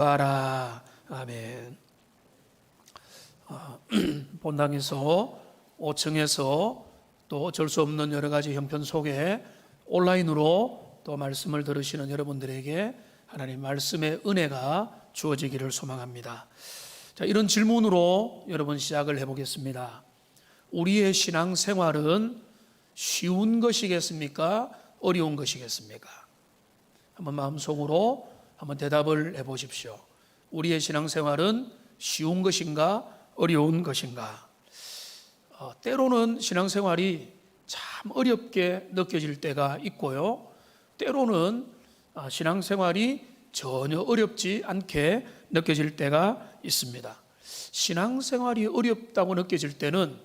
하라. 아멘. 본당에서 5층에서 또 어쩔 수 없는 여러 가지 형편 속에 온라인으로 또 말씀을 들으시는 여러분들에게 하나님 말씀의 은혜가 주어지기를 소망합니다. 자, 이런 질문으로 여러분 시작을 해보겠습니다. 우리의 신앙 생활은 쉬운 것이겠습니까? 어려운 것이겠습니까? 한번 마음속으로 한번 대답을 해보십시오. 우리의 신앙생활은 쉬운 것인가 어려운 것인가? 때로는 신앙생활이 참 어렵게 느껴질 때가 있고요, 때로는 신앙생활이 전혀 어렵지 않게 느껴질 때가 있습니다. 신앙생활이 어렵다고 느껴질 때는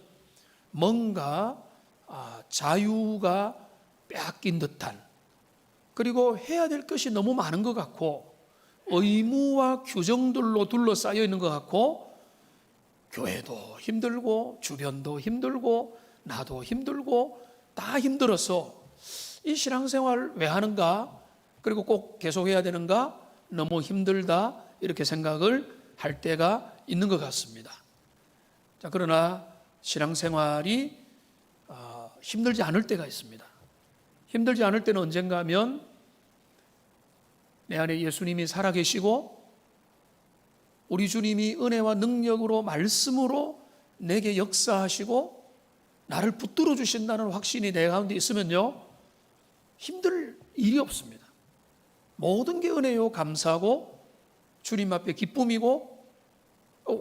뭔가 자유가 빼앗긴 듯한, 그리고 해야 될 것이 너무 많은 것 같고 의무와 규정들로 둘러싸여 있는 것 같고 교회도 힘들고 주변도 힘들고 나도 힘들고 다 힘들어서 이 신앙생활 왜 하는가, 그리고 꼭 계속해야 되는가, 너무 힘들다 이렇게 생각을 할 때가 있는 것 같습니다. 자, 그러나 신앙생활이 힘들지 않을 때가 있습니다. 힘들지 않을 때는 언젠가 하면 내 안에 예수님이 살아계시고 우리 주님이 은혜와 능력으로 말씀으로 내게 역사하시고 나를 붙들어 주신다는 확신이 내 가운데 있으면요, 힘들 일이 없습니다. 모든 게 은혜요 감사하고 주님 앞에 기쁨이고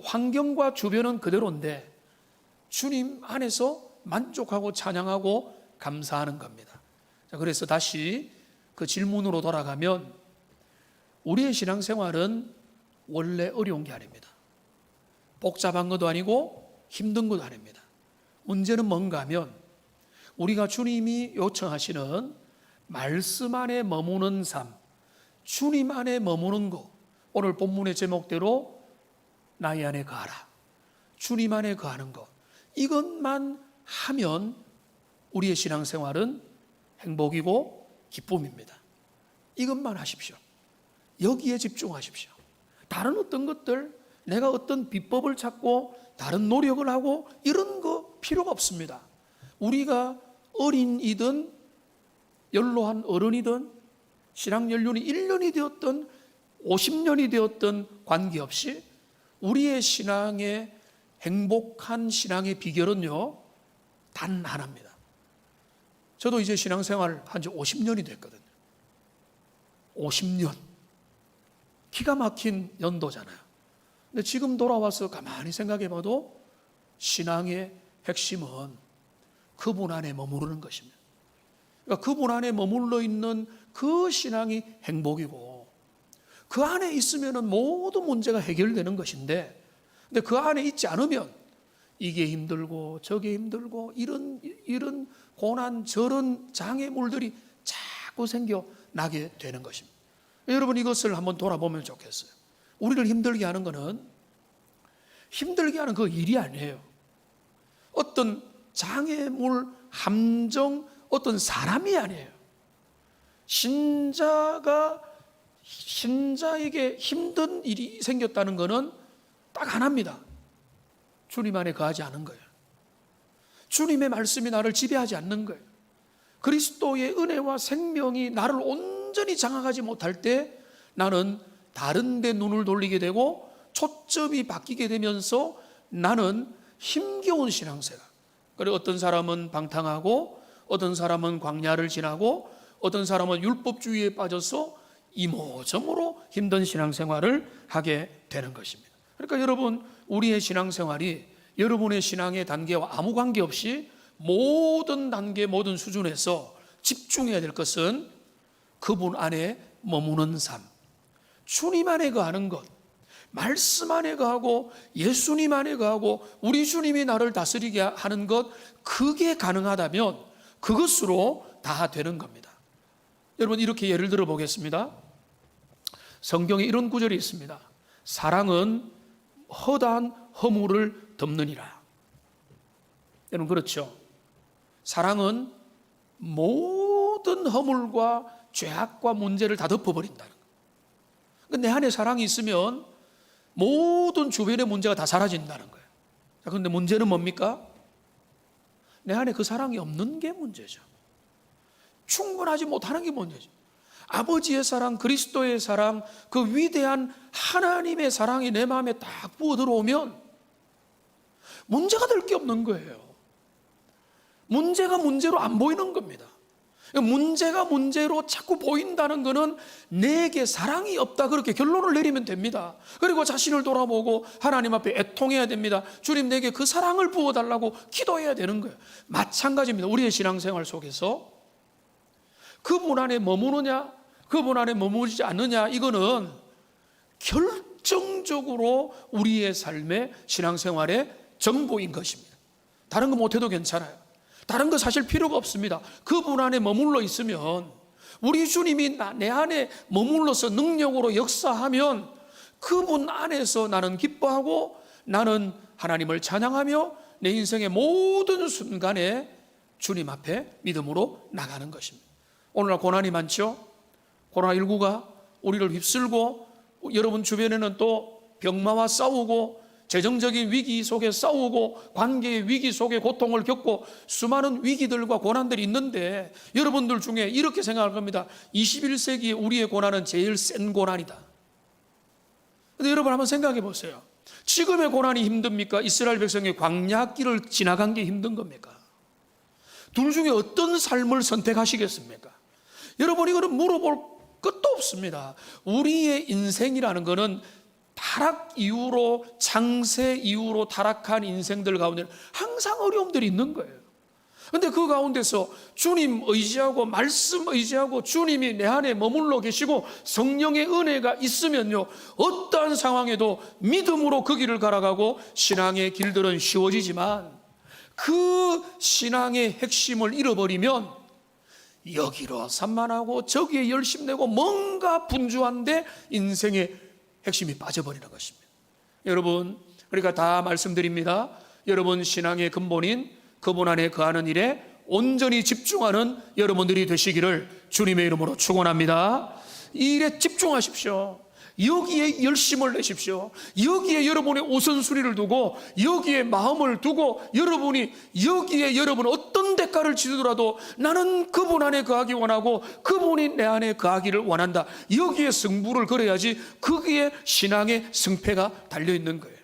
환경과 주변은 그대로인데 주님 안에서 만족하고 찬양하고 감사하는 겁니다. 자, 그래서 다시 그 질문으로 돌아가면 우리의 신앙생활은 원래 어려운 게 아닙니다. 복잡한 것도 아니고 힘든 것도 아닙니다. 문제는 뭔가 하면 우리가 주님이 요청하시는 말씀 안에 머무는 삶, 주님 안에 머무는 것, 오늘 본문의 제목대로 나의 안에 거하라, 주님 안에 거하는 것, 이것만 하면 우리의 신앙생활은 행복이고 기쁨입니다. 이것만 하십시오. 여기에 집중하십시오. 다른 어떤 것들, 내가 어떤 비법을 찾고 다른 노력을 하고 이런 거 필요가 없습니다. 우리가 어린이든 연로한 어른이든 신앙 연륜이 1년이 되었든 50년이 되었든 관계없이 우리의 신앙의 행복한 신앙의 비결은요, 단 하나입니다. 저도 이제 신앙생활 한 지 50년이 됐거든요. 50년. 기가 막힌 연도잖아요. 근데 지금 돌아와서 가만히 생각해 봐도 신앙의 핵심은 그분 안에 머무르는 것입니다. 그러니까 그분 안에 머물러 있는 그 신앙이 행복이고 그 안에 있으면 모든 문제가 해결되는 것인데, 근데 그 안에 있지 않으면 이게 힘들고 저게 힘들고 이런 고난 저런 장애물들이 자꾸 생겨나게 되는 것입니다. 여러분, 이것을 한번 돌아보면 좋겠어요. 우리를 힘들게 하는 것은 힘들게 하는 그 일이 아니에요. 어떤 장애물, 함정, 어떤 사람이 아니에요. 신자에게 힘든 일이 생겼다는 것은 딱 하나입니다. 주님 안에 거하지 않은 거예요. 주님의 말씀이 나를 지배하지 않는 거예요. 그리스도의 은혜와 생명이 나를 온전히 장악하지 못할 때 나는 다른 데 눈을 돌리게 되고 초점이 바뀌게 되면서 나는 힘겨운 신앙생활. 그리고 어떤 사람은 방탕하고 어떤 사람은 광야를 지나고 어떤 사람은 율법주의에 빠져서 이모저모로 힘든 신앙생활을 하게 되는 것입니다. 그러니까 여러분, 우리의 신앙생활이 여러분의 신앙의 단계와 아무 관계없이 모든 단계, 모든 수준에서 집중해야 될 것은 그분 안에 머무는 삶, 주님 안에 거하는 것, 말씀 안에 거하고 예수님 안에 거하고 우리 주님이 나를 다스리게 하는 것, 그게 가능하다면 그것으로 다 되는 겁니다. 여러분, 이렇게 예를 들어 보겠습니다. 성경에 이런 구절이 있습니다. 사랑은 허다한 허물을 덮느니라. 여러분, 그렇죠? 사랑은 모든 허물과 죄악과 문제를 다 덮어버린다는 거예요. 내 안에 사랑이 있으면 모든 주변의 문제가 다 사라진다는 거예요. 자, 그런데 문제는 뭡니까? 내 안에 그 사랑이 없는 게 문제죠. 충분하지 못하는 게 문제죠. 아버지의 사랑, 그리스도의 사랑, 그 위대한 하나님의 사랑이 내 마음에 딱 부어 들어오면 문제가 될 게 없는 거예요. 문제가 문제로 안 보이는 겁니다. 문제가 문제로 자꾸 보인다는 것은 내게 사랑이 없다, 그렇게 결론을 내리면 됩니다. 그리고 자신을 돌아보고 하나님 앞에 애통해야 됩니다. 주님, 내게 그 사랑을 부어달라고 기도해야 되는 거예요. 마찬가지입니다. 우리의 신앙생활 속에서 그분 안에 머무느냐, 그분 안에 머무르지 않느냐, 이거는 결정적으로 우리의 삶의 신앙생활의 정보인 것입니다. 다른 거 못해도 괜찮아요. 다른 거 사실 필요가 없습니다. 그분 안에 머물러 있으면, 우리 주님이 내 안에 머물러서 능력으로 역사하면 그분 안에서 나는 기뻐하고 나는 하나님을 찬양하며 내 인생의 모든 순간에 주님 앞에 믿음으로 나가는 것입니다. 오늘날 고난이 많죠? 코로나19가 우리를 휩쓸고, 여러분 주변에는 또 병마와 싸우고 재정적인 위기 속에 싸우고 관계의 위기 속에 고통을 겪고 수많은 위기들과 고난들이 있는데, 여러분들 중에 이렇게 생각할 겁니다. 21세기에 우리의 고난은 제일 센 고난이다. 근데 여러분 한번 생각해 보세요. 지금의 고난이 힘듭니까? 이스라엘 백성의 광야길을 지나간 게 힘든 겁니까? 둘 중에 어떤 삶을 선택하시겠습니까? 여러분, 이거는 물어볼 끝도 없습니다. 우리의 인생이라는 것은 타락 이후로, 창세 이후로 타락한 인생들 가운데 항상 어려움들이 있는 거예요. 그런데 그 가운데서 주님 의지하고 말씀 의지하고 주님이 내 안에 머물러 계시고 성령의 은혜가 있으면요, 어떠한 상황에도 믿음으로 그 길을 걸어가고 신앙의 길들은 쉬워지지만, 그 신앙의 핵심을 잃어버리면 여기로 산만하고 저기에 열심 내고 뭔가 분주한데 인생의 핵심이 빠져버리는 것입니다. 여러분, 그러니까 다 말씀드립니다. 여러분 신앙의 근본인 그분 안에 거하는 일에 온전히 집중하는 여러분들이 되시기를 주님의 이름으로 축원합니다. 이 일에 집중하십시오. 여기에 열심을 내십시오. 여기에 여러분의 우선순위를 두고, 여기에 마음을 두고, 여기에 여러분 어떤 대가를 치르더라도 나는 그분 안에 거하기 원하고 그분이 내 안에 거하기를 원한다. 여기에 승부를 걸어야지 거기에 신앙의 승패가 달려있는 거예요.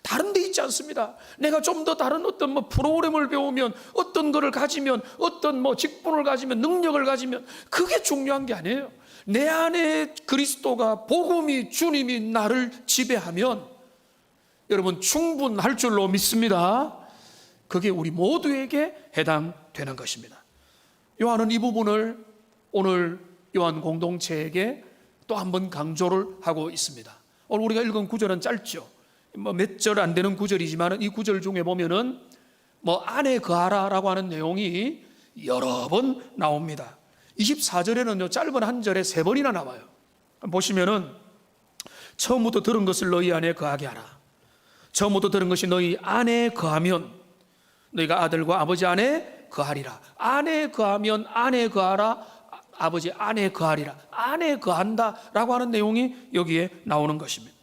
다른 데 있지 않습니다. 내가 좀 더 다른 어떤 프로그램을 배우면, 어떤 거를 가지면, 어떤 직분을 가지면, 능력을 가지면 그게 중요한 게 아니에요. 내 안에 그리스도가, 복음이, 주님이 나를 지배하면 여러분 충분할 줄로 믿습니다. 그게 우리 모두에게 해당되는 것입니다. 요한은 이 부분을 오늘 요한 공동체에게 또 한 번 강조를 하고 있습니다. 오늘 우리가 읽은 구절은 짧죠. 몇 절 안 되는 구절이지만 이 구절 중에 보면은 안에 거하라라고 하는 내용이 여러 번 나옵니다. 24절에는요, 짧은 한 절에 3번이나 나와요. 보시면은 처음부터 들은 것을 너희 안에 거하게 하라. 처음부터 들은 것이 너희 안에 거하면 너희가 아들과 아버지 안에 거하리라. 안에 거하면 안에 거하라. 아버지 안에 거하리라. 안에 거한다라고 하는 내용이 여기에 나오는 것입니다.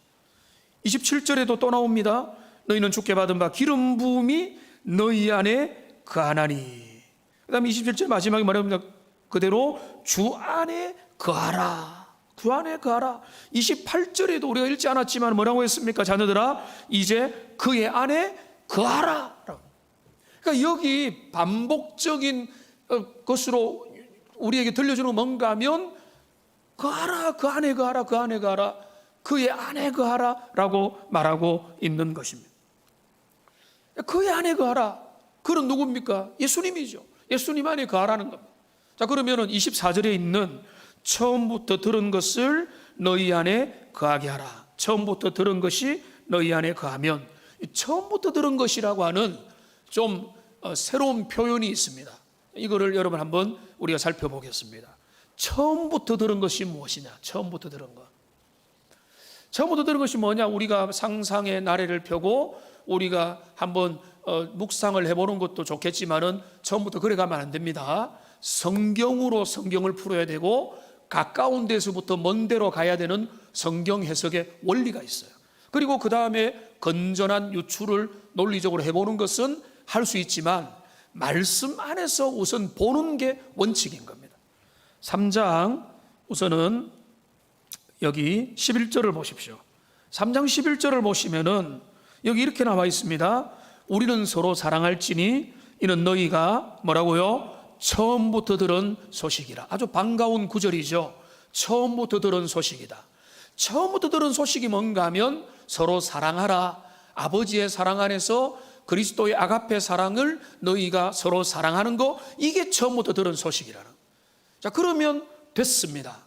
27절에도 또 나옵니다. 너희는 주께 받은 바 기름 부음이 너희 안에 거하나니. 그 다음에 27절 마지막에 말합니다. 그대로 주 안에 거하라. 주 안에 거하라. 28절에도 우리가 읽지 않았지만 뭐라고 했습니까? 자녀들아, 이제 그의 안에 거하라. 그러니까 여기 반복적인 것으로 우리에게 들려주는 뭔가 하면 거하라, 그 안에 거하라, 그 안에 거하라, 그의 안에 거하라 라고 말하고 있는 것입니다. 그의 안에 거하라. 그는 누굽니까? 예수님이죠. 예수님 안에 거하라는 겁니다. 자, 그러면은 24절에 있는 처음부터 들은 것을 너희 안에 거하게 하라. 처음부터 들은 것이 너희 안에 거하면, 처음부터 들은 것이라고 하는 좀 새로운 표현이 있습니다. 이거를 여러분 한번 우리가 살펴보겠습니다. 처음부터 들은 것이 무엇이냐? 처음부터 들은 것. 처음부터 들은 것이 뭐냐? 우리가 상상의 나래를 펴고 우리가 한번 묵상을 해보는 것도 좋겠지만은 처음부터 그래 가면 안 됩니다. 성경으로 성경을 풀어야 되고 가까운 데서부터 먼 데로 가야 되는 성경 해석의 원리가 있어요. 그리고 그 다음에 건전한 유추를 논리적으로 해보는 것은 할 수 있지만 말씀 안에서 우선 보는 게 원칙인 겁니다. 3장 우선은 여기 11절을 보십시오. 3장 11절을 보시면은 여기 이렇게 나와 있습니다. 우리는 서로 사랑할지니 이는 너희가 뭐라고요? 처음부터 들은 소식이라. 아주 반가운 구절이죠. 처음부터 들은 소식이다. 처음부터 들은 소식이 뭔가 하면 서로 사랑하라. 아버지의 사랑 안에서 그리스도의 아가페 사랑을 너희가 서로 사랑하는 거, 이게 처음부터 들은 소식이라는. 자, 그러면 됐습니다.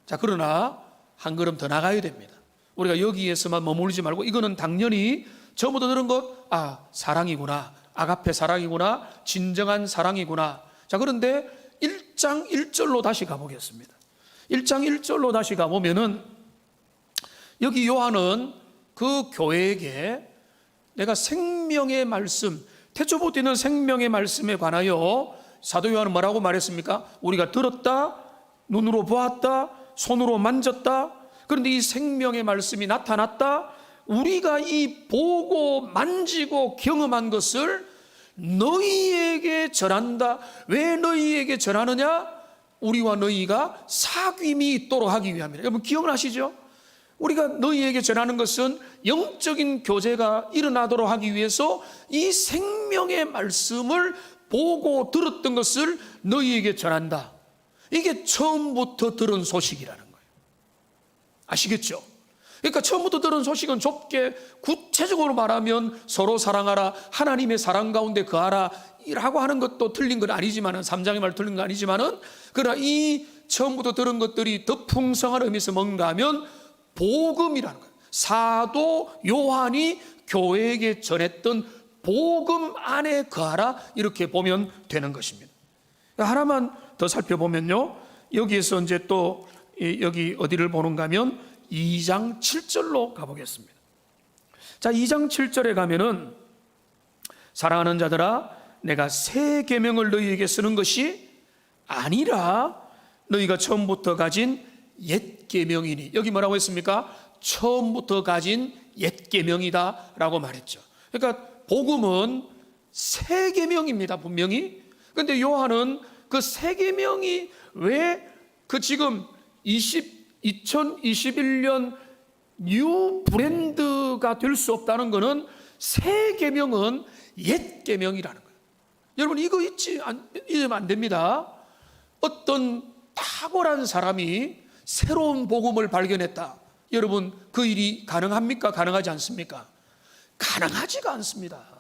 자, 그러나 한 걸음 더 나가야 됩니다. 우리가 여기에서만 머물지 말고 이거는 당연히 처음부터 들은 것, 사랑이구나, 아가페 사랑이구나, 진정한 사랑이구나. 자, 그런데 1장 1절로 다시 가보겠습니다. 1장 1절로 다시 가보면은 여기 요한은 그 교회에게 내가 생명의 말씀, 태초부터 있는 생명의 말씀에 관하여 사도 요한은 뭐라고 말했습니까? 우리가 들었다, 눈으로 보았다, 손으로 만졌다. 그런데 이 생명의 말씀이 나타났다. 우리가 이 보고 만지고 경험한 것을 너희에게 전한다. 왜 너희에게 전하느냐? 우리와 너희가 사귐이 있도록 하기 위함이라. 여러분 기억나시죠? 우리가 너희에게 전하는 것은 영적인 교제가 일어나도록 하기 위해서 이 생명의 말씀을 보고 들었던 것을 너희에게 전한다. 이게 처음부터 들은 소식이라는 거예요. 아시겠죠? 그러니까 처음부터 들은 소식은 좁게 구체적으로 말하면 서로 사랑하라, 하나님의 사랑 가운데 거하라 라고 하는 것도 틀린 건 아니지만은, 3장의 말 틀린 건 아니지만은, 그러나 이 처음부터 들은 것들이 더 풍성한 의미에서 뭔가 하면 복음이라는 거예요. 사도 요한이 교회에게 전했던 복음 안에 거하라, 이렇게 보면 되는 것입니다. 하나만 더 살펴보면요, 여기에서 이제 또 여기 어디를 보는가 하면 2장 7절로 가보겠습니다. 자, 2장 7절에 가면은 사랑하는 자들아, 내가 새 계명을 너희에게 쓰는 것이 아니라 너희가 처음부터 가진 옛 계명이니. 여기 뭐라고 했습니까? 처음부터 가진 옛 계명이다 라고 말했죠. 그러니까 복음은 새 계명입니다, 분명히. 그런데 요한은 그 새 계명이 왜 그 지금 2021년 뉴 브랜드가 될 수 없다는 것은 새 계명은 옛 계명이라는 거예요. 여러분 이거 잊으면 안 됩니다. 어떤 탁월한 사람이 새로운 복음을 발견했다. 여러분 그 일이 가능합니까? 가능하지 않습니까? 가능하지가 않습니다.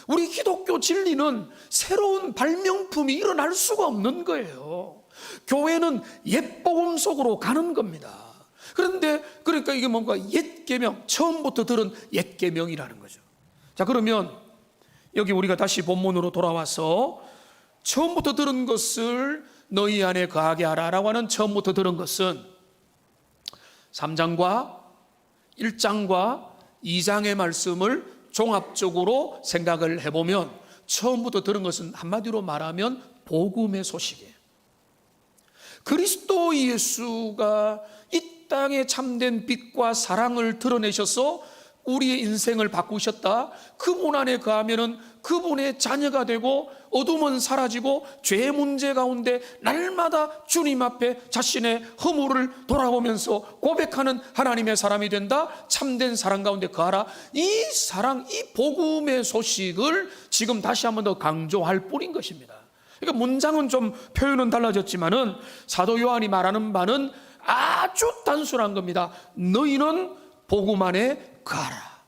우리 기독교 진리는 새로운 발명품이 일어날 수가 없는 거예요. 교회는 옛 복음 속으로 가는 겁니다. 그런데 그러니까 이게 뭔가 옛 계명, 처음부터 들은 옛 계명이라는 거죠. 자, 그러면 여기 우리가 다시 본문으로 돌아와서 처음부터 들은 것을 너희 안에 거하게 하라라고 하는 처음부터 들은 것은 3장과 1장과 2장의 말씀을 종합적으로 생각을 해보면 처음부터 들은 것은 한마디로 말하면 복음의 소식이에요. 그리스도 예수가 이 땅에 참된 빛과 사랑을 드러내셔서 우리의 인생을 바꾸셨다. 그분 안에 거하면은 그분의 자녀가 되고 어둠은 사라지고 죄의 문제 가운데 날마다 주님 앞에 자신의 허물을 돌아보면서 고백하는 하나님의 사람이 된다. 참된 사랑 가운데 거하라. 이 사랑, 이 복음의 소식을 지금 다시 한 번 더 강조할 뿐인 것입니다. 그러니까 문장은 좀 표현은 달라졌지만은 사도 요한이 말하는 바는 아주 단순한 겁니다. 너희는 복음 안에 거하라.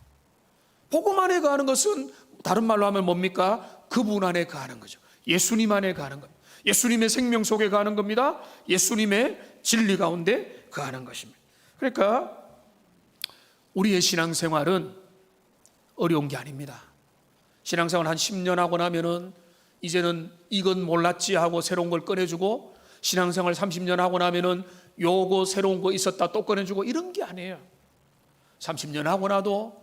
복음 안에 거하는 것은 다른 말로 하면 뭡니까? 그분 안에 거하는 거죠. 예수님 안에 거하는 겁니다. 예수님의 생명 속에 거하는 겁니다. 예수님의 진리 가운데 거하는 것입니다. 그러니까 우리의 신앙생활은 어려운 게 아닙니다. 신앙생활 한 10년 하고 나면은 이제는 이건 몰랐지 하고 새로운 걸 꺼내주고, 신앙생활 30년 하고 나면은 요거 새로운 거 있었다 또 꺼내주고, 이런 게 아니에요. 30년 하고 나도,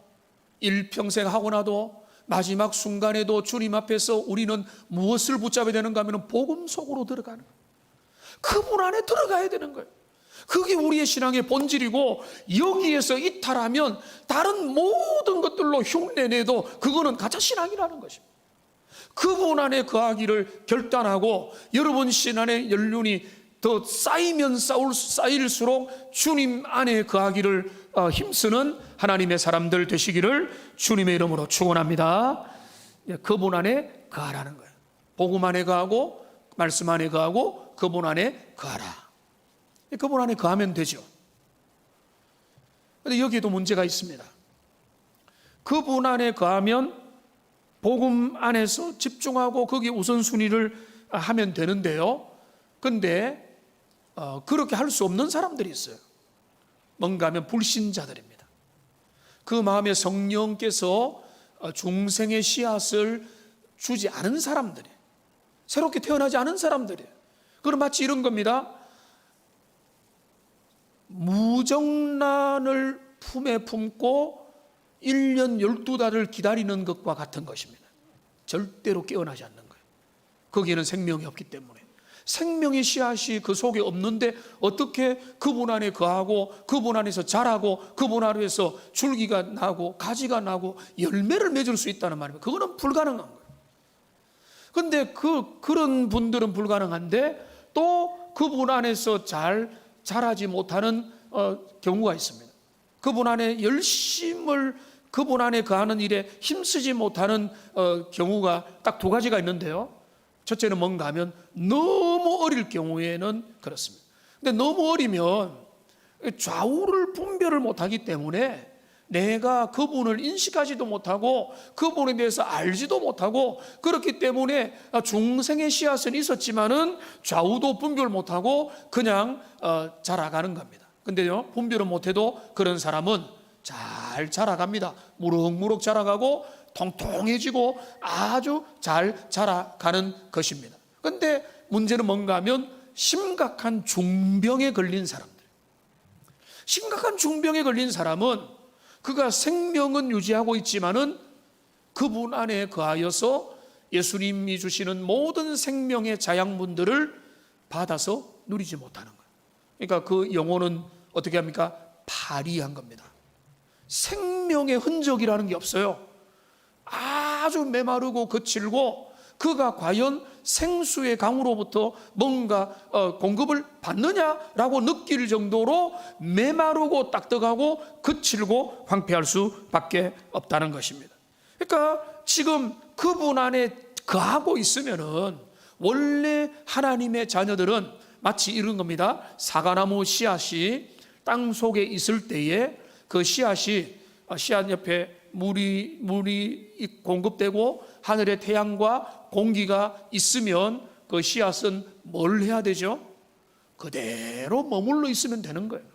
일평생 하고 나도, 마지막 순간에도 주님 앞에서 우리는 무엇을 붙잡아야 되는가 하면 복음 속으로 들어가는 거예요. 그분 안에 들어가야 되는 거예요. 그게 우리의 신앙의 본질이고, 여기에서 이탈하면 다른 모든 것들로 흉내내도 그거는 가짜 신앙이라는 것입니다. 그분 안에 거하기를 결단하고, 여러분 신 안에 연륜이 더 쌓이면 쌓일수록 주님 안에 거하기를 힘쓰는 하나님의 사람들 되시기를 주님의 이름으로 축원합니다. 그분 안에 거하라는 거예요. 복음 안에 거하고, 말씀 안에 거하고, 그분 안에 거하라. 그분 안에 거하면 되죠. 그런데 여기에도 문제가 있습니다. 그분 안에 거하면 복음 안에서 집중하고 거기에 우선순위를 하면 되는데요. 그런데 그렇게 할 수 없는 사람들이 있어요. 뭔가 하면 불신자들입니다. 그 마음에 성령께서 중생의 씨앗을 주지 않은 사람들이, 새롭게 태어나지 않은 사람들이. 그럼 마치 이런 겁니다. 무정란을 품에 품고 1년 12달을 기다리는 것과 같은 것입니다. 절대로 깨어나지 않는 거예요. 거기에는 생명이 없기 때문에. 생명의 씨앗이 그 속에 없는데 어떻게 그분 안에 거하고, 그분 안에서 자라고, 그분 안에서 줄기가 나고 가지가 나고 열매를 맺을 수 있다는 말입니다. 그거는 불가능한 거예요. 그런데 그런 분들은 불가능한데, 또 그분 안에서 잘 자라지 못하는 경우가 있습니다. 그분 안에 열심을, 그분 안에 거하는 일에 힘쓰지 못하는 경우가 딱 두 가지가 있는데요. 첫째는 뭔가 하면 너무 어릴 경우에는 그렇습니다. 근데 너무 어리면 좌우를 분별을 못하기 때문에 내가 그분을 인식하지도 못하고 그분에 대해서 알지도 못하고, 그렇기 때문에 중생의 씨앗은 있었지만은 좌우도 분별 못하고 그냥 자라가는 겁니다. 근데요, 분별은 못해도 그런 사람은 잘 자라갑니다. 무럭무럭 자라가고 통통해지고 아주 잘 자라가는 것입니다. 그런데 문제는 뭔가 하면 심각한 중병에 걸린 사람들. 심각한 중병에 걸린 사람은 그가 생명은 유지하고 있지만은 그분 안에 거하여서 예수님이 주시는 모든 생명의 자양분들을 받아서 누리지 못하는 거예요. 그러니까 그 영혼은 어떻게 합니까? 파리한 겁니다. 생명의 흔적이라는 게 없어요. 아주 메마르고 거칠고, 그가 과연 생수의 강으로부터 뭔가 공급을 받느냐라고 느낄 정도로 메마르고 딱딱하고 거칠고 황폐할 수밖에 없다는 것입니다. 그러니까 지금 그분 안에 거하고 있으면은, 원래 하나님의 자녀들은 마치 이런 겁니다. 사과나무 씨앗이 땅 속에 있을 때에 그 씨앗이 씨앗 옆에 물이 공급되고 하늘의 태양과 공기가 있으면 그 씨앗은 뭘 해야 되죠? 그대로 머물러 있으면 되는 거예요.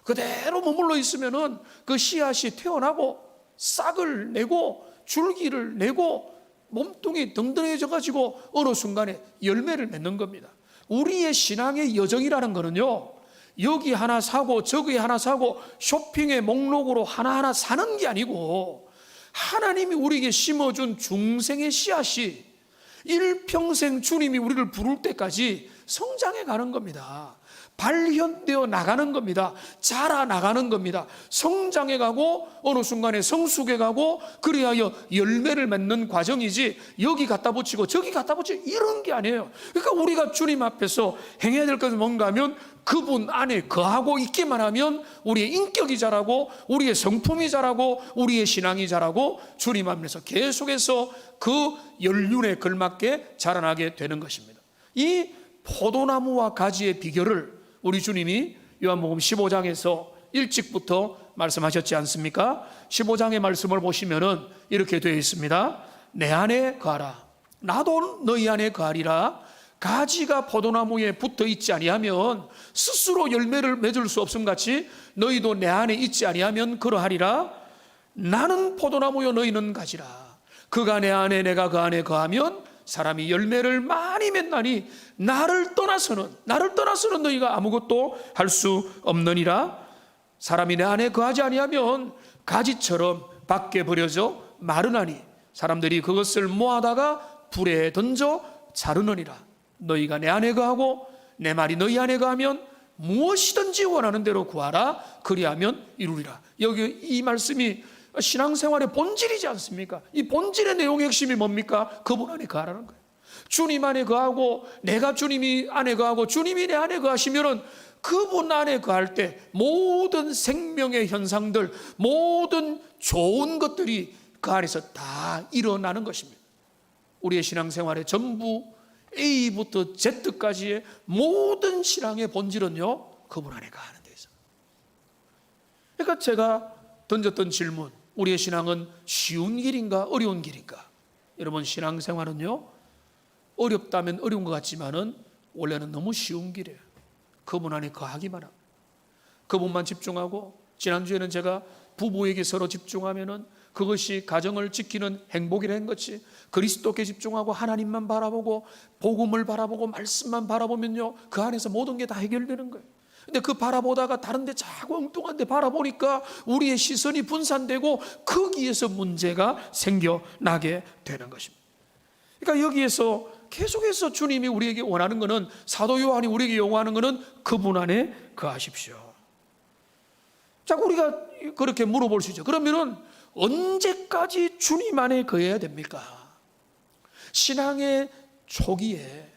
그대로 머물러 있으면은 그 씨앗이 태어나고 싹을 내고 줄기를 내고 몸뚱이 덩덩해져 가지고 어느 순간에 열매를 맺는 겁니다. 우리의 신앙의 여정이라는 거는요, 여기 하나 사고 저기 하나 사고 쇼핑의 목록으로 하나하나 사는 게 아니고, 하나님이 우리에게 심어준 중생의 씨앗이 일평생 주님이 우리를 부를 때까지 성장해 가는 겁니다. 발현되어 나가는 겁니다. 자라 나가는 겁니다. 성장해 가고 어느 순간에 성숙해 가고, 그리하여 열매를 맺는 과정이지, 여기 갖다 붙이고 저기 갖다 붙이고 이런 게 아니에요. 그러니까 우리가 주님 앞에서 행해야 될 것은 뭔가 하면, 그분 안에 거하고 있기만 하면 우리의 인격이 자라고 우리의 성품이 자라고 우리의 신앙이 자라고 주님 앞에서 계속해서 그 연륜에 걸맞게 자라나게 되는 것입니다. 이 포도나무와 가지의 비결을 우리 주님이 요한복음 15장에서 일찍부터 말씀하셨지 않습니까? 15장의 말씀을 보시면은 이렇게 되어 있습니다. 내 안에 거하라, 나도 너희 안에 거하리라. 가지가 포도나무에 붙어 있지 아니하면 스스로 열매를 맺을 수 없음 같이 너희도 내 안에 있지 아니하면 그러하리라. 나는 포도나무요 너희는 가지라. 그가 내 안에 내가 그 안에 거하면 사람이 열매를 많이 맺나니 나를 떠나서는 너희가 아무것도 할 수 없느니라. 사람이 내 안에 거하지 아니하면 가지처럼 밖에 버려져 마르나니 사람들이 그것을 모아다가 불에 던져 자르느니라. 너희가 내 안에 거하고 내 말이 너희 안에 거하면 무엇이든지 원하는 대로 구하라. 그리하면 이루리라. 여기 이 말씀이 신앙생활의 본질이지 않습니까? 이 본질의 내용의 핵심이 뭡니까? 그분 안에 거하라는 거예요. 주님 안에 거하고 내가 주님이 안에 거하고 주님이 내 안에 거하시면은 그분 안에 거할 때 모든 생명의 현상들, 모든 좋은 것들이 그 안에서 다 일어나는 것입니다. 우리의 신앙생활의 전부 A부터 Z까지의 모든 신앙의 본질은요, 그분 안에 거하는 데 있어요. 그러니까 제가 던졌던 질문, 우리의 신앙은 쉬운 길인가 어려운 길인가? 여러분, 신앙생활은요, 어렵다면 어려운 것 같지만은 원래는 너무 쉬운 길이에요. 그분 안에 거하기만 하고 그분만 집중하고, 지난주에는 제가 부부에게 서로 집중하면은 그것이 가정을 지키는 행복이라는 것이, 그리스도께 집중하고 하나님만 바라보고 복음을 바라보고 말씀만 바라보면요, 그 안에서 모든 게 다 해결되는 거예요. 근데 그 바라보다가 다른 데 자꾸 엉뚱한 데 바라보니까 우리의 시선이 분산되고 거기에서 문제가 생겨나게 되는 것입니다. 그러니까 여기에서 계속해서 주님이 우리에게 원하는 것은, 사도 요한이 우리에게 요구하는 것은 그분 안에 거하십시오. 자, 우리가 그렇게 물어볼 수 있죠. 그러면은 언제까지 주님 안에 거해야 됩니까? 신앙의 초기에,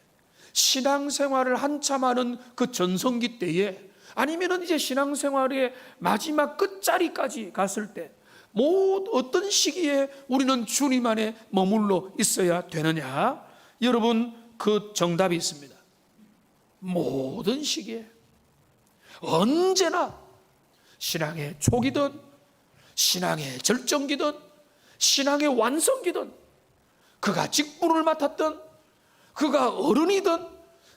신앙생활을 한참 하는 그 전성기 때에, 아니면은 이제 신앙생활의 마지막 끝자리까지 갔을 때, 어떤 시기에 우리는 주님 안에 머물러 있어야 되느냐? 여러분, 그 정답이 있습니다. 모든 시기에, 언제나, 신앙의 초기든 신앙의 절정기든 신앙의 완성기든, 그가 직분을 맡았든 그가 어른이든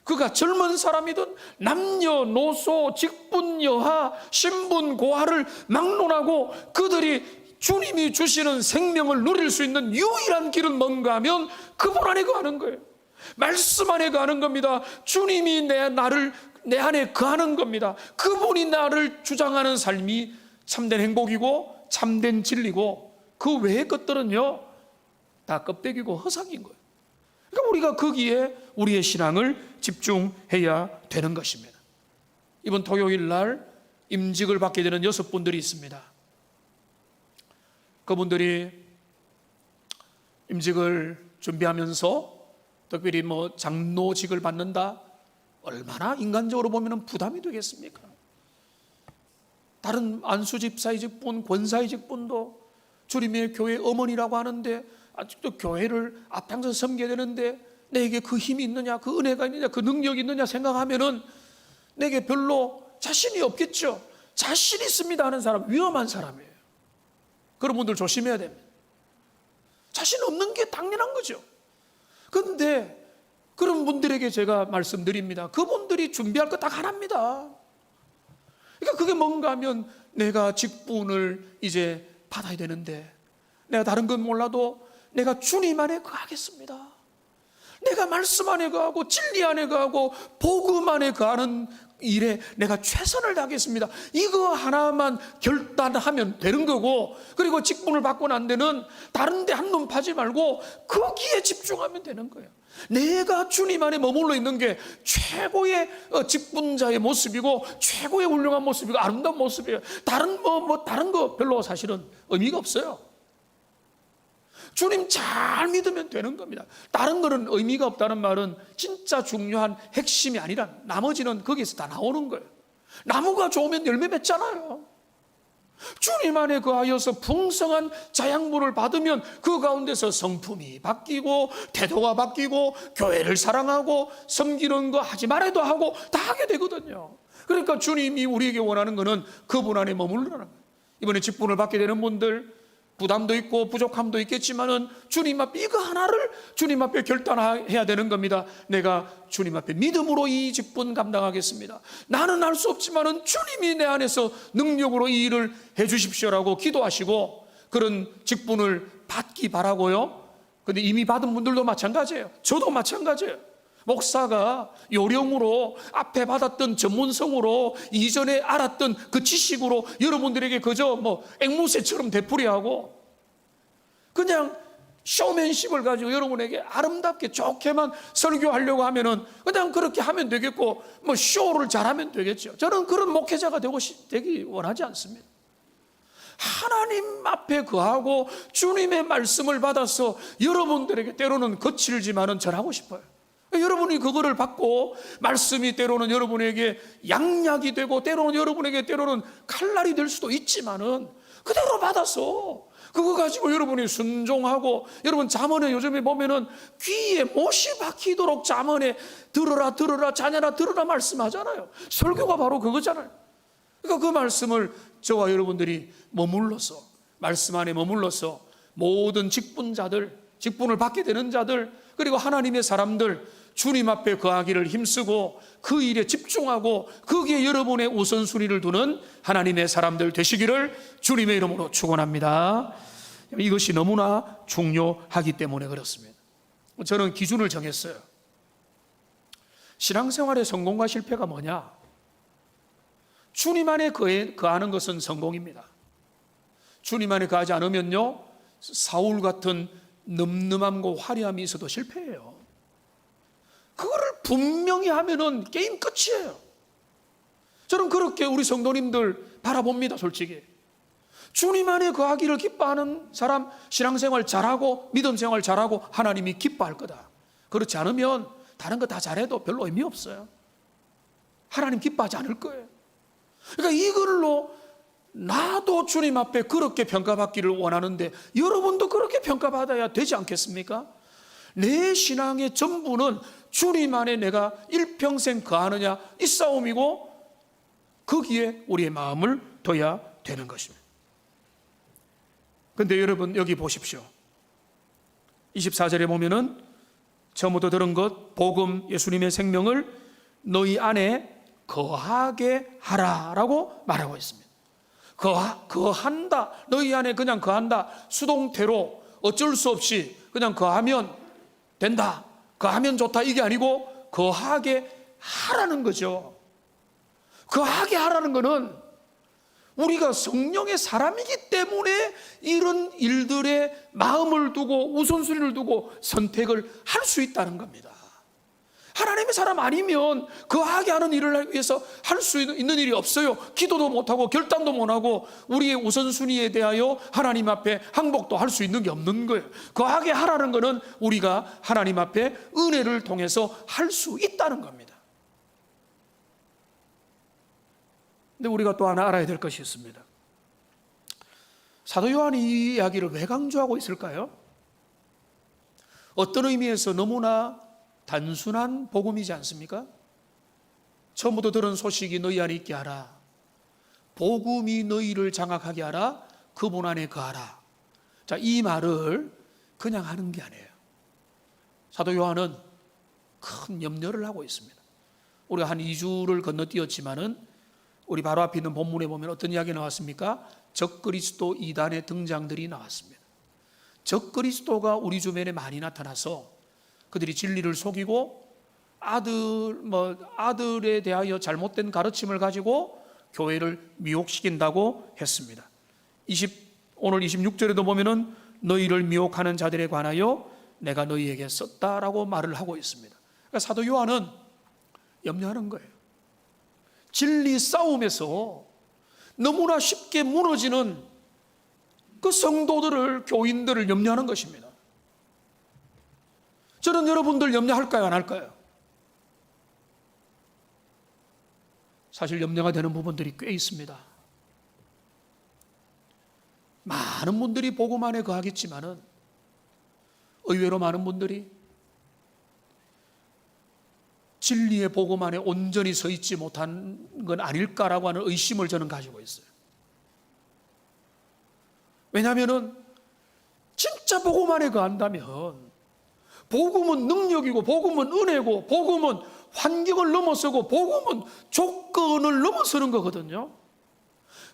그가 젊은 사람이든 남녀노소 직분 여하 신분 고하를 막론하고 그들이 주님이 주시는 생명을 누릴 수 있는 유일한 길은 뭔가 하면 그분 안에 거하는 거예요. 말씀 안에 거하는 겁니다. 주님이 내 안에 거하는 겁니다. 그분이 나를 주장하는 삶이 참된 행복이고 참된 진리고, 그 외의 것들은요 다 껍데기고 허상인 거예요. 그러니까 우리가 거기에 우리의 신앙을 집중해야 되는 것입니다. 이번 토요일 날 임직을 받게 되는 6분들이 있습니다. 그분들이 임직을 준비하면서 특별히 장로직을 받는다, 얼마나 인간적으로 보면 부담이 되겠습니까? 다른 안수집사의 직분, 권사의 직분도 주님의 교회 어머니라고 하는데 아직도 교회를 앞장서 섬겨야 되는데 내게 그 힘이 있느냐, 그 은혜가 있느냐, 그 능력이 있느냐 생각하면은 내게 별로 자신이 없겠죠. 자신 있습니다 하는 사람 위험한 사람이에요. 그런 분들 조심해야 됩니다. 자신 없는 게 당연한 거죠. 그런데 그런 분들에게 제가 말씀드립니다. 그분들이 준비할 거 딱 하나입니다. 그러니까 그게 뭔가 하면, 내가 직분을 이제 받아야 되는데 내가 다른 건 몰라도 내가 주님 안에 거하겠습니다. 내가 말씀 안에 거하고 진리 안에 거하고 복음 안에 거하는 일에 내가 최선을 다하겠습니다. 이거 하나만 결단하면 되는 거고, 그리고 직분을 받고 난 데는 다른 데 한눈 파지 말고 거기에 집중하면 되는 거예요. 내가 주님 안에 머물러 있는 게 최고의 직분자의 모습이고 최고의 훌륭한 모습이고 아름다운 모습이에요. 다른 다른 거 별로 사실은 의미가 없어요. 주님 잘 믿으면 되는 겁니다. 다른 거는 의미가 없다는 말은 진짜 중요한 핵심이 아니라 나머지는 거기에서 다 나오는 거예요. 나무가 좋으면 열매 맺잖아요. 주님 안에 거하여서 풍성한 자양분을 받으면 그 가운데서 성품이 바뀌고 태도가 바뀌고 교회를 사랑하고 섬기는 거 하지 말아도 하고 다 하게 되거든요. 그러니까 주님이 우리에게 원하는 거는 그분 안에 머물러라는 거예요. 이번에 직분을 받게 되는 분들, 부담도 있고 부족함도 있겠지만은 주님 앞에 이거 하나를 주님 앞에 결단해야 되는 겁니다. 내가 주님 앞에 믿음으로 이 직분 감당하겠습니다. 나는 할 수 없지만은 주님이 내 안에서 능력으로 이 일을 해 주십시오라고 기도하시고 그런 직분을 받기 바라고요. 근데 이미 받은 분들도 마찬가지예요. 저도 마찬가지예요. 목사가 요령으로 앞에 받았던 전문성으로 이전에 알았던 그 지식으로 여러분들에게 그저 앵무새처럼 되풀이하고 그냥 쇼맨십을 가지고 여러분에게 아름답게 좋게만 설교하려고 하면은 그냥 그렇게 하면 되겠고, 뭐 쇼를 잘하면 되겠죠. 저는 그런 목회자가 되기 원하지 않습니다. 하나님 앞에 거하고 주님의 말씀을 받아서 여러분들에게 때로는 거칠지만은 전하고 싶어요. 여러분이 그거를 받고 말씀이 때로는 여러분에게 양약이 되고 때로는 여러분에게 때로는 칼날이 될 수도 있지만은 그대로 받아서 그거 가지고 여러분이 순종하고, 여러분 잠언에 요즘에 보면은 귀에 못이 박히도록 잠언에 들으라 들으라 자녀라 들으라 말씀하잖아요. 설교가 바로 그거잖아요. 그러니까 그 말씀을 저와 여러분들이 머물러서, 말씀 안에 머물러서 모든 직분자들, 직분을 받게 되는 자들, 그리고 하나님의 사람들, 주님 앞에 거하기를 힘쓰고 그 일에 집중하고 거기에 여러분의 우선순위를 두는 하나님의 사람들 되시기를 주님의 이름으로 축원합니다. 이것이 너무나 중요하기 때문에 그렇습니다. 저는 기준을 정했어요. 신앙생활의 성공과 실패가 뭐냐? 주님 안에 거하는 것은 성공입니다. 주님 안에 거하지 않으면요, 사울 같은 늠름함과 화려함이 있어도 실패해요. 그거를 분명히 하면은 게임 끝이에요. 저는 그렇게 우리 성도님들 바라봅니다. 솔직히 주님 안에 거하기를 기뻐하는 사람, 신앙생활 잘하고 믿음생활 잘하고 하나님이 기뻐할 거다. 그렇지 않으면 다른 거 다 잘해도 별로 의미 없어요. 하나님 기뻐하지 않을 거예요. 그러니까 이걸로 나도 주님 앞에 그렇게 평가받기를 원하는데 여러분도 그렇게 평가받아야 되지 않겠습니까? 내 신앙의 전부는 주님 안에 내가 일평생 거하느냐 이 싸움이고, 거기에 우리의 마음을 둬야 되는 것입니다. 그런데 여러분 여기 보십시오. 24절에 보면은 처음부터 들은 것, 복음 예수님의 생명을 너희 안에 거하게 하라라고 말하고 있습니다. 거한다. 너희 안에 그냥 거한다. 수동태로 어쩔 수 없이 그냥 거하면 된다. 거하면 좋다. 이게 아니고 거하게 하라는 거죠. 거하게 하라는 거는 우리가 성령의 사람이기 때문에 이런 일들에 마음을 두고 우선순위를 두고 선택을 할 수 있다는 겁니다. 하나님의 사람 아니면 거하게 하는 일을 위해서 할 수 있는 일이 없어요. 기도도 못하고 결단도 못하고 우리의 우선순위에 대하여 하나님 앞에 항복도 할 수 있는 게 없는 거예요. 거하게 하라는 것은 우리가 하나님 앞에 은혜를 통해서 할 수 있다는 겁니다. 근데 우리가 또 하나 알아야 될 것이 있습니다. 사도 요한이 이 이야기를 왜 강조하고 있을까요? 어떤 의미에서 너무나 단순한 복음이지 않습니까? 처음부터 들은 소식이 너희 안에 있게 하라. 복음이 너희를 장악하게 하라. 그분 안에 거하라. 자, 이 말을 그냥 하는 게 아니에요. 사도 요한은 큰 염려를 하고 있습니다. 우리가 한 2주를 건너뛰었지만은 우리 바로 앞에 있는 본문에 보면 어떤 이야기 나왔습니까? 적그리스도 이단의 등장들이 나왔습니다. 적그리스도가 우리 주변에 많이 나타나서 그들이 진리를 속이고 아들에 대하여 잘못된 가르침을 가지고 교회를 미혹시킨다고 했습니다. 오늘 26절에도 보면은 너희를 미혹하는 자들에 관하여 내가 너희에게 썼다라고 말을 하고 있습니다. 그러니까 사도 요한은 염려하는 거예요. 진리 싸움에서 너무나 쉽게 무너지는 그 성도들을, 교인들을 염려하는 것입니다. 저는 여러분들 염려할까요, 안 할까요? 사실 염려가 되는 부분들이 꽤 있습니다. 많은 분들이 복음 안에 거하겠지만은 의외로 많은 분들이 진리의 복음 안에 온전히 서 있지 못한 건 아닐까라고 하는 의심을 저는 가지고 있어요. 왜냐하면 진짜 복음 안에 거한다면 복음은 능력이고 복음은 은혜고 복음은 환경을 넘어서고 복음은 조건을 넘어서는 거거든요.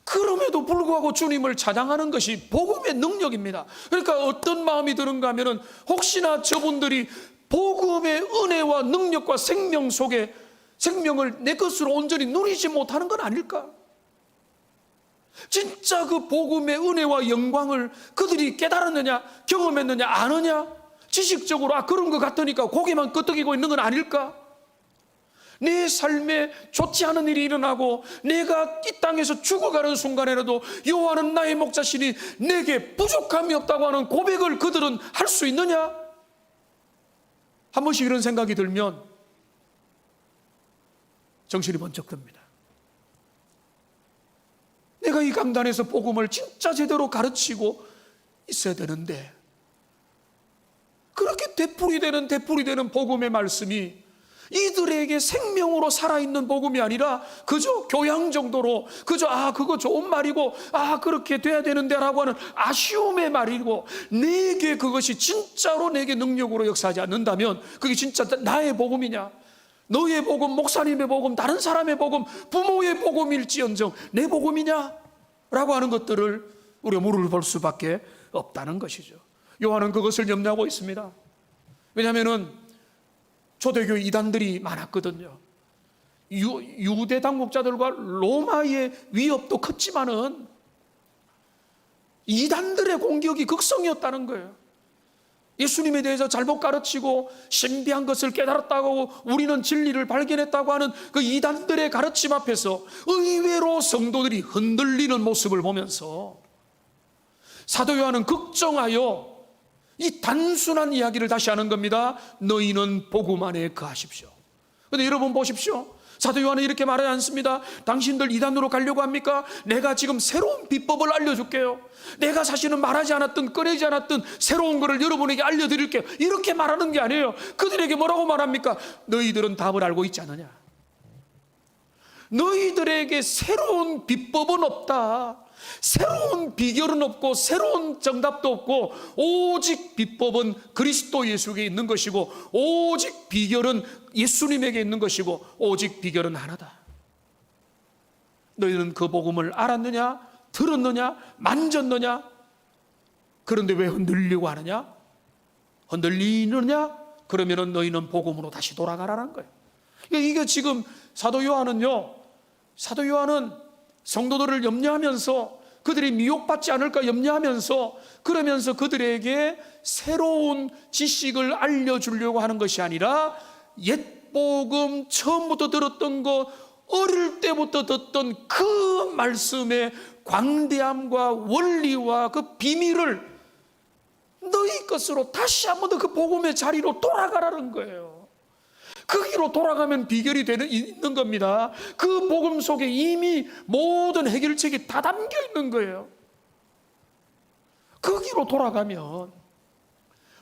그럼에도 불구하고 주님을 찬양하는 것이 복음의 능력입니다. 그러니까 어떤 마음이 드는가 하면은 혹시나 저분들이 복음의 은혜와 능력과 생명 속에 생명을 내 것으로 온전히 누리지 못하는 건 아닐까? 진짜 그 복음의 은혜와 영광을 그들이 깨달았느냐, 경험했느냐, 아느냐? 지식적으로 그런 것 같으니까 고개만 끄덕이고 있는 건 아닐까? 내 삶에 좋지 않은 일이 일어나고 내가 이 땅에서 죽어가는 순간에라도 여호와는 나의 목자시니 내게 부족함이 없다고 하는 고백을 그들은 할 수 있느냐? 한 번씩 이런 생각이 들면 정신이 번쩍 듭니다. 내가 이 강단에서 복음을 진짜 제대로 가르치고 있어야 되는데 그렇게 되풀이되는 복음의 말씀이 이들에게 생명으로 살아있는 복음이 아니라 그저 교양 정도로 그저 그거 좋은 말이고 그렇게 돼야 되는데 라고 하는 아쉬움의 말이고 내게 그것이 진짜로 내게 능력으로 역사하지 않는다면 그게 진짜 나의 복음이냐? 너의 복음, 목사님의 복음, 다른 사람의 복음, 부모의 복음일지언정 내 복음이냐? 라고 하는 것들을 우리가 물을 볼 수밖에 없다는 것이죠. 요한은 그것을 염려하고 있습니다. 왜냐하면 초대교 이단들이 많았거든요. 유대 당국자들과 로마의 위협도 컸지만은 이단들의 공격이 극성이었다는 거예요. 예수님에 대해서 잘못 가르치고 신비한 것을 깨달았다고 우리는 진리를 발견했다고 하는 그 이단들의 가르침 앞에서 의외로 성도들이 흔들리는 모습을 보면서 사도 요한은 걱정하여 이 단순한 이야기를 다시 하는 겁니다. 너희는 복음 안에 거하십시오. 그런데 여러분 보십시오. 사도 요한은 이렇게 말하지 않습니다. 당신들 이단으로 가려고 합니까? 내가 지금 새로운 비법을 알려줄게요. 내가 사실은 말하지 않았던, 꺼내지 않았던 새로운 것을 여러분에게 알려드릴게요. 이렇게 말하는 게 아니에요. 그들에게 뭐라고 말합니까? 너희들은 답을 알고 있지 않느냐? 너희들에게 새로운 비법은 없다. 새로운 비결은 없고 새로운 정답도 없고 오직 비법은 그리스도 예수에게 있는 것이고 오직 비결은 예수님에게 있는 것이고 오직 비결은 하나다. 너희는 그 복음을 알았느냐? 들었느냐? 만졌느냐? 그런데 왜 흔들리려고 하느냐? 흔들리느냐? 그러면 너희는 복음으로 다시 돌아가라는 거예요. 이게 지금 사도 요한은 성도들을 염려하면서 그들이 미혹받지 않을까 염려하면서 그러면서 그들에게 새로운 지식을 알려주려고 하는 것이 아니라 옛 복음 처음부터 들었던 것 어릴 때부터 듣던 그 말씀의 광대함과 원리와 그 비밀을 너희 것으로 다시 한 번 더 그 복음의 자리로 돌아가라는 거예요. 거기로 돌아가면 비결이 있는 겁니다. 그 복음 속에 이미 모든 해결책이 다 담겨 있는 거예요. 거기로 돌아가면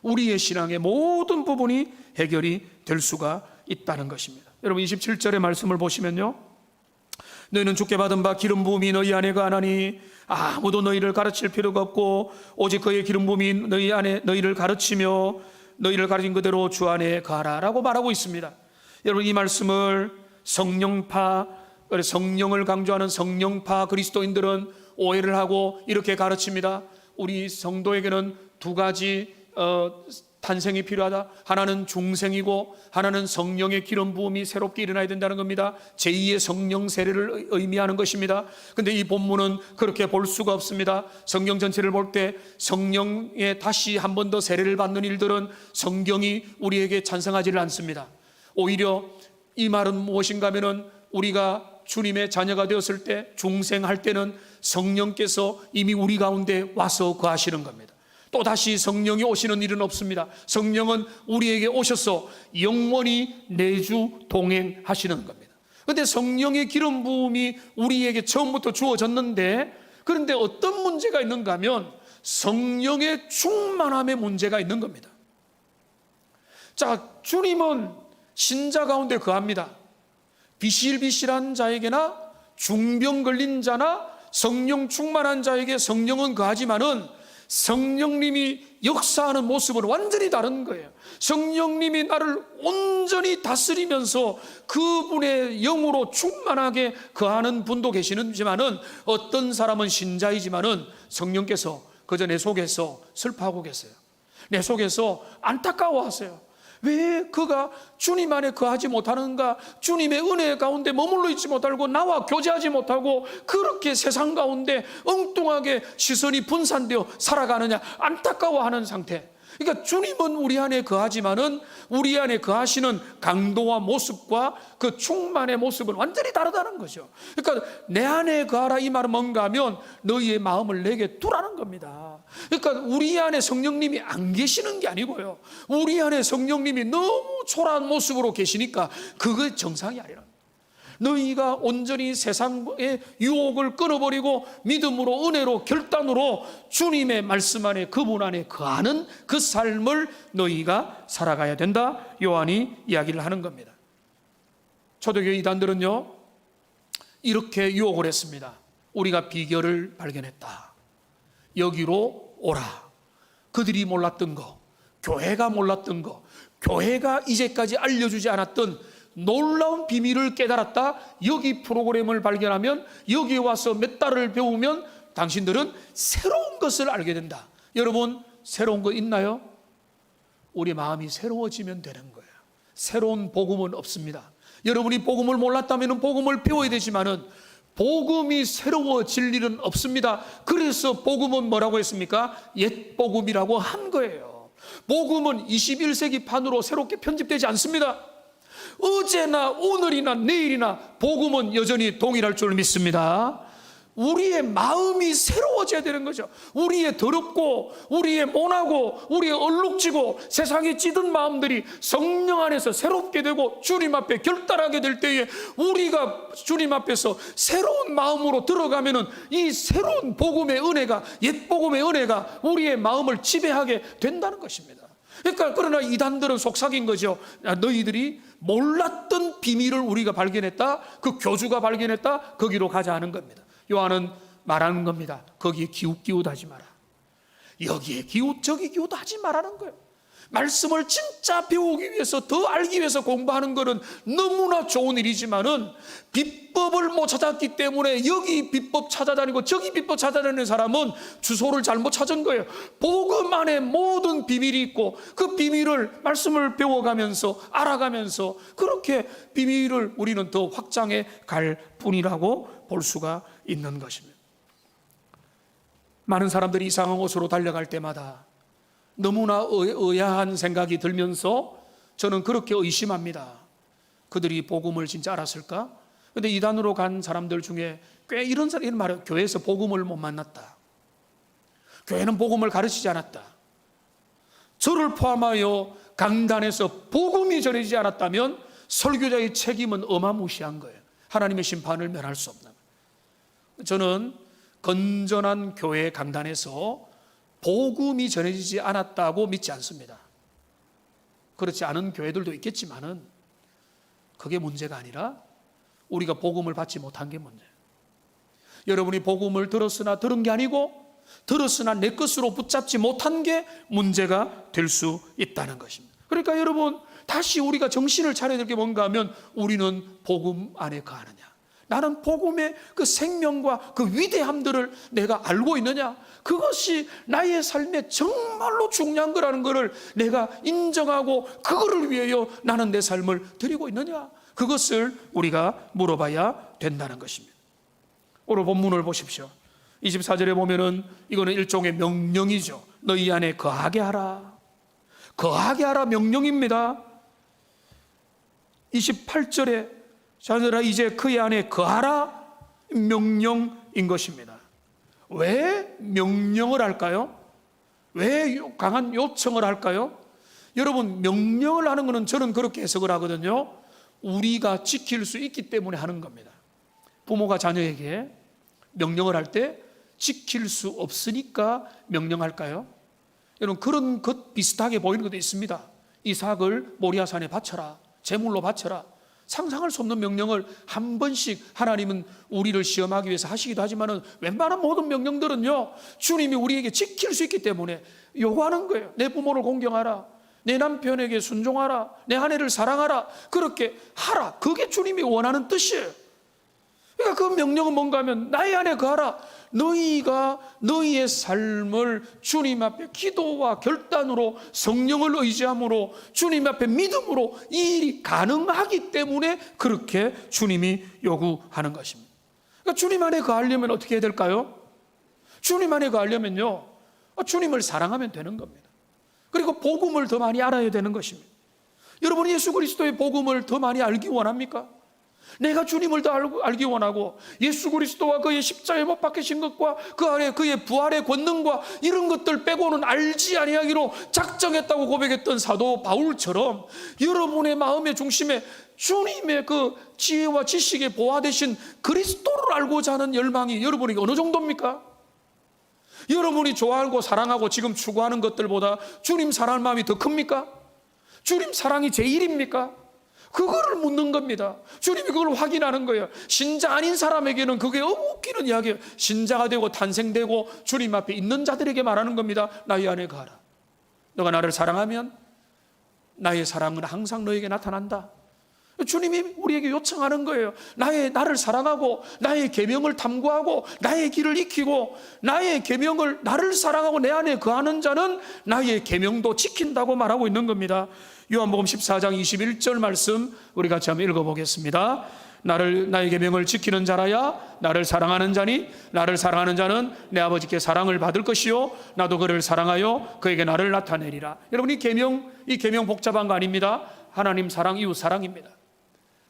우리의 신앙의 모든 부분이 해결이 될 수가 있다는 것입니다. 여러분 27절의 말씀을 보시면요, 너희는 주께 받은 바 기름 부음이 너희 안에 거하나니 아무도 너희를 가르칠 필요가 없고 오직 그의 기름 부음이 너희 안에 너희를 가르치며 너희를 가르친 그대로 주 안에 거하라 라고 말하고 있습니다. 여러분 이 말씀을 성령파, 성령을 강조하는 성령파 그리스도인들은 오해를 하고 이렇게 가르칩니다. 우리 성도에게는 두 가지 탄생이 필요하다. 하나는 중생이고 하나는 성령의 기름 부음이 새롭게 일어나야 된다는 겁니다. 제2의 성령 세례를 의미하는 것입니다. 그런데 이 본문은 그렇게 볼 수가 없습니다. 성경 전체를 볼 때 성령에 다시 한 번 더 세례를 받는 일들은 성경이 우리에게 찬성하지를 않습니다. 오히려 이 말은 무엇인가 하면은 우리가 주님의 자녀가 되었을 때 중생할 때는 성령께서 이미 우리 가운데 와서 거하시는 겁니다. 또다시 성령이 오시는 일은 없습니다. 성령은 우리에게 오셔서 영원히 내주 동행하시는 겁니다. 그런데 성령의 기름 부음이 우리에게 처음부터 주어졌는데 그런데 어떤 문제가 있는가 하면 성령의 충만함의 문제가 있는 겁니다. 자, 주님은 신자 가운데 거합니다. 비실비실한 자에게나 중병 걸린 자나 성령 충만한 자에게 성령은 거하지만은 성령님이 역사하는 모습은 완전히 다른 거예요. 성령님이 나를 온전히 다스리면서 그분의 영으로 충만하게 거하는 분도 계시지만은 어떤 사람은 신자이지만은 성령께서 그저 내 속에서 슬퍼하고 계세요. 내 속에서 안타까워하세요. 왜 그가 주님 안에 거하지 못하는가? 주님의 은혜 가운데 머물러 있지 못하고 나와 교제하지 못하고 그렇게 세상 가운데 엉뚱하게 시선이 분산되어 살아가느냐 안타까워하는 상태. 그러니까 주님은 우리 안에 거하지만은 우리 안에 거하시는 강도와 모습과 그 충만의 모습은 완전히 다르다는 거죠. 그러니까 내 안에 거하라 이 말은 뭔가 하면 너희의 마음을 내게 두라는 겁니다. 그러니까 우리 안에 성령님이 안 계시는 게 아니고요, 우리 안에 성령님이 너무 초라한 모습으로 계시니까 그게 정상이 아니라, 너희가 온전히 세상의 유혹을 끊어버리고 믿음으로 은혜로 결단으로 주님의 말씀 안에 그분 안에 거하는 그 삶을 너희가 살아가야 된다, 요한이 이야기를 하는 겁니다. 초대교회 이단들은요 이렇게 유혹을 했습니다. 우리가 비결을 발견했다, 여기로 오라. 그들이 몰랐던 거, 교회가 몰랐던 거, 교회가 이제까지 알려주지 않았던 놀라운 비밀을 깨달았다. 여기 프로그램을 발견하면, 여기 와서 몇 달을 배우면 당신들은 새로운 것을 알게 된다. 여러분, 새로운 거 있나요? 우리 마음이 새로워지면 되는 거예요. 새로운 복음은 없습니다. 여러분이 복음을 몰랐다면 복음을 배워야 되지만은 복음이 새로워질 일은 없습니다. 그래서 복음은 뭐라고 했습니까? 옛 복음이라고 한 거예요. 복음은 21세기 판으로 새롭게 편집되지 않습니다. 어제나 오늘이나 내일이나 복음은 여전히 동일할 줄 믿습니다. 우리의 마음이 새로워져야 되는 거죠. 우리의 더럽고 우리의 모나고 우리의 얼룩지고 세상에 찌든 마음들이 성령 안에서 새롭게 되고 주님 앞에 결단하게 될 때에 우리가 주님 앞에서 새로운 마음으로 들어가면은 이 새로운 복음의 은혜가, 옛 복음의 은혜가 우리의 마음을 지배하게 된다는 것입니다. 그러니까 그러나 이단들은 속삭인 거죠. 너희들이 몰랐던 비밀을 우리가 발견했다, 그 교주가 발견했다, 거기로 가자 하는 겁니다. 요한은 말하는 겁니다. 거기에 기웃기웃하지 마라. 여기에 기웃 저기 기웃하지 말라는 거예요. 말씀을 진짜 배우기 위해서, 더 알기 위해서 공부하는 것은 너무나 좋은 일이지만은 비법을 못 찾았기 때문에 여기 비법 찾아다니고 저기 비법 찾아다니는 사람은 주소를 잘못 찾은 거예요. 복음 안에 모든 비밀이 있고 그 비밀을 말씀을 배워가면서 알아가면서 그렇게 비밀을 우리는 더 확장해 갈 뿐이라고 볼 수가 있는 것입니다. 많은 사람들이 이상한 곳으로 달려갈 때마다 너무나 의아한 생각이 들면서 저는 그렇게 의심합니다. 그들이 복음을 진짜 알았을까? 근데 이단으로 간 사람들 중에 꽤 이런 말을, 교회에서 복음을 못 만났다, 교회는 복음을 가르치지 않았다, 저를 포함하여 강단에서 복음이 전해지지 않았다면 설교자의 책임은 어마무시한 거예요. 하나님의 심판을 면할 수 없는. 저는 건전한 교회 강단에서 복음이 전해지지 않았다고 믿지 않습니다. 그렇지 않은 교회들도 있겠지만은 그게 문제가 아니라 우리가 복음을 받지 못한 게 문제예요. 여러분이 복음을 들었으나 들은 게 아니고 들었으나 내 것으로 붙잡지 못한 게 문제가 될 수 있다는 것입니다. 그러니까 여러분, 다시 우리가 정신을 차려야 될 게 뭔가 하면 우리는 복음 안에 거하느냐, 나는 복음의 그 생명과 그 위대함들을 내가 알고 있느냐, 그것이 나의 삶에 정말로 중요한 거라는 것을 내가 인정하고 그거를 위하여 나는 내 삶을 드리고 있느냐, 그것을 우리가 물어봐야 된다는 것입니다. 오늘 본문을 보십시오. 24절에 보면은 이거는 일종의 명령이죠. 너희 안에 거하게 하라. 거하게 하라 명령입니다. 28절에 자들아 이제 그의 안에 거하라 명령인 것입니다. 왜 명령을 할까요? 왜 강한 요청을 할까요? 여러분, 명령을 하는 것은 저는 그렇게 해석을 하거든요. 우리가 지킬 수 있기 때문에 하는 겁니다. 부모가 자녀에게 명령을 할 때 지킬 수 없으니까 명령할까요? 여러분, 그런 것 비슷하게 보이는 것도 있습니다. 이삭을 모리아산에 바쳐라, 제물로 바쳐라. 상상할 수 없는 명령을 한 번씩 하나님은 우리를 시험하기 위해서 하시기도 하지만은 웬만한 모든 명령들은요, 주님이 우리에게 지킬 수 있기 때문에 요구하는 거예요. 내 부모를 공경하라, 내 남편에게 순종하라, 내 아내를 사랑하라, 그렇게 하라. 그게 주님이 원하는 뜻이에요. 그러니까 그 명령은 뭔가 하면 나의 안에 거하라. 너희가 너희의 삶을 주님 앞에 기도와 결단으로, 성령을 의지함으로, 주님 앞에 믿음으로 이 일이 가능하기 때문에 그렇게 주님이 요구하는 것입니다. 그러니까 주님 안에 거하려면 어떻게 해야 될까요? 주님 안에 거하려면요, 주님을 사랑하면 되는 겁니다. 그리고 복음을 더 많이 알아야 되는 것입니다. 여러분, 예수 그리스도의 복음을 더 많이 알기 원합니까? 내가 주님을 더 알기 원하고 예수 그리스도와 그의 십자가에 못 박히신 것과 그 안에 그의 부활의 권능과 이런 것들 빼고는 알지 아니하기로 작정했다고 고백했던 사도 바울처럼 여러분의 마음의 중심에 주님의 그 지혜와 지식의 보화 되신 그리스도를 알고자 하는 열망이 여러분에게 어느 정도입니까? 여러분이 좋아하고 사랑하고 지금 추구하는 것들보다 주님 사랑하는 마음이 더 큽니까? 주님 사랑이 제일입니까? 그거를 묻는 겁니다. 주님이 그걸 확인하는 거예요. 신자 아닌 사람에게는 그게 웃기는 이야기예요. 신자가 되고 탄생되고 주님 앞에 있는 자들에게 말하는 겁니다. 나의 안에 거하라. 너가 나를 사랑하면 나의 사랑은 항상 너에게 나타난다. 주님이 우리에게 요청하는 거예요. 나를 사랑하고 나의 계명을 탐구하고 나의 길을 익히고 나의 계명을, 나를 사랑하고 내 안에 거하는 자는 나의 계명도 지킨다고 말하고 있는 겁니다. 요한복음 14장 21절 말씀 우리 같이 한번 읽어보겠습니다. 나의 계명을 지키는 자라야 나를 사랑하는 자니 나를 사랑하는 자는 내 아버지께 사랑을 받을 것이요 나도 그를 사랑하여 그에게 나를 나타내리라. 여러분, 이 계명 복잡한 거 아닙니다. 하나님 사랑, 이웃 사랑입니다.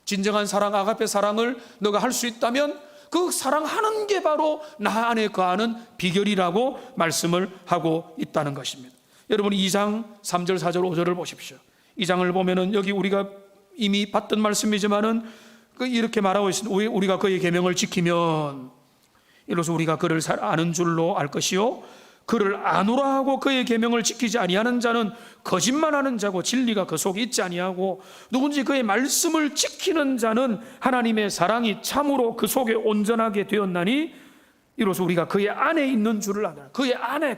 진정한 사랑, 아가페 사랑을 너가 할 수 있다면 그 사랑하는 게 바로 나 안에 거하는 비결이라고 말씀을 하고 있다는 것입니다. 여러분, 2장 3절 4절 5절을 보십시오. 2장을 보면은 여기 우리가 이미 봤던 말씀이지만은 이렇게 말하고 있습니다. 우리가 그의 계명을 지키면 이로써 우리가 그를 아는 줄로 알 것이요 그를 아노라 하고 그의 계명을 지키지 아니하는 자는 거짓말하는 자고 진리가 그 속에 있지 아니하고 누군지 그의 말씀을 지키는 자는 하나님의 사랑이 참으로 그 속에 온전하게 되었나니 이로써 우리가 그의 안에 있는 줄을 아노라. 그 안에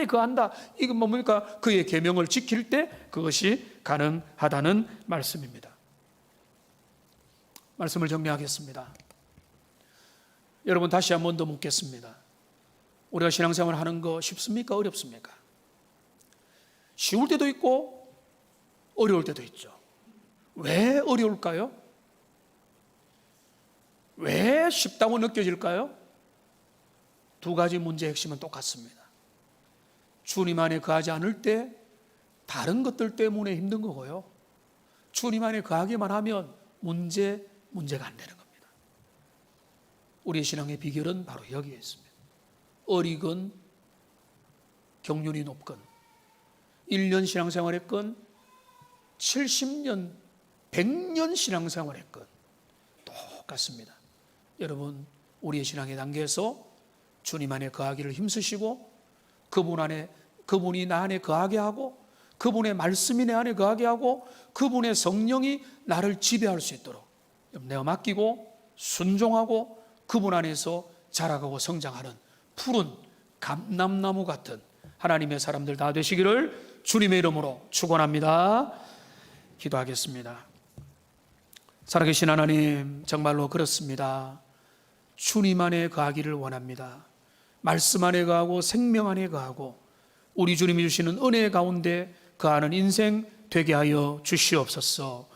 거한다. 이건 뭡니까? 그의 계명을 지킬 때 그것이 가능하다는 말씀입니다. 말씀을 정리하겠습니다. 여러분, 다시 한 번 더 묻겠습니다. 우리가 신앙생활 하는 거 쉽습니까? 어렵습니까? 쉬울 때도 있고 어려울 때도 있죠. 왜 어려울까요? 왜 쉽다고 느껴질까요? 두 가지 문제의 핵심은 똑같습니다. 주님 안에 거하지 않을 때 다른 것들 때문에 힘든 거고요, 주님 안에 거하기만 하면 문제가 안 되는 겁니다. 우리의 신앙의 비결은 바로 여기에 있습니다. 어리건 경륜이 높건 1년 신앙생활 했건 70년 100년 신앙생활 했건 똑같습니다. 여러분, 우리의 신앙의 단계에서 주님 안에 거하기를 힘쓰시고 그분이 나 안에 거하게 하고 그분의 말씀이 내 안에 거하게 하고 그분의 성령이 나를 지배할 수 있도록 내가 맡기고 순종하고 그분 안에서 자라가고 성장하는 푸른 감람나무 같은 하나님의 사람들 다 되시기를 주님의 이름으로 축원합니다. 기도하겠습니다. 살아계신 하나님, 정말로 그렇습니다. 주님 안에 거하기를 원합니다. 말씀 안에 거하고 생명 안에 거하고 우리 주님이 주시는 은혜 가운데 거하는 인생 되게 하여 주시옵소서.